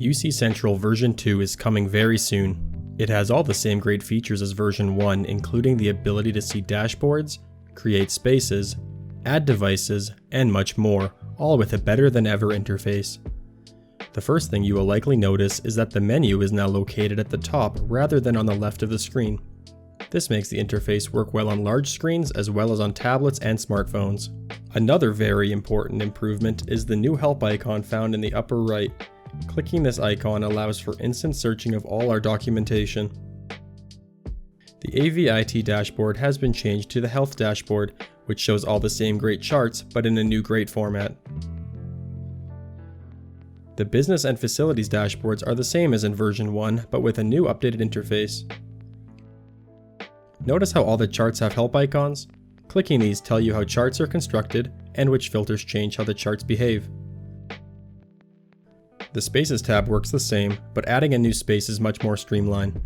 UC Central version 2 is coming very soon. It has all the same great features as version 1, including the ability to see dashboards, create spaces, add devices, and much more, all with a better than ever interface. The first thing you will likely notice is that the menu is now located at the top rather than on the left of the screen. This makes the interface work well on large screens as well as on tablets and smartphones. Another very important improvement is the new help icon found in the upper right. Clicking this icon allows for instant searching of all our documentation. The AVIT dashboard has been changed to the Health dashboard, which shows all the same great charts but in a new great format. The Business and Facilities dashboards are the same as in version 1, but with a new updated interface. Notice how all the charts have help icons? Clicking these tell you how charts are constructed and which filters change how the charts behave. The Spaces tab works the same, but adding a new space is much more streamlined.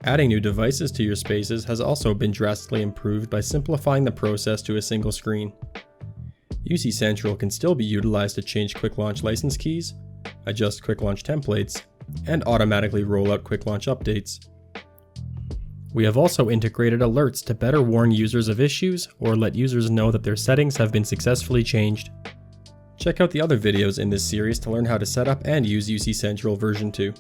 Adding new devices to your spaces has also been drastically improved by simplifying the process to a single screen. UC Central can still be utilized to change Quick Launch license keys, adjust Quick Launch templates, and automatically roll out Quick Launch updates. We have also integrated alerts to better warn users of issues or let users know that their settings have been successfully changed. Check out the other videos in this series to learn how to set up and use UC Central version 2.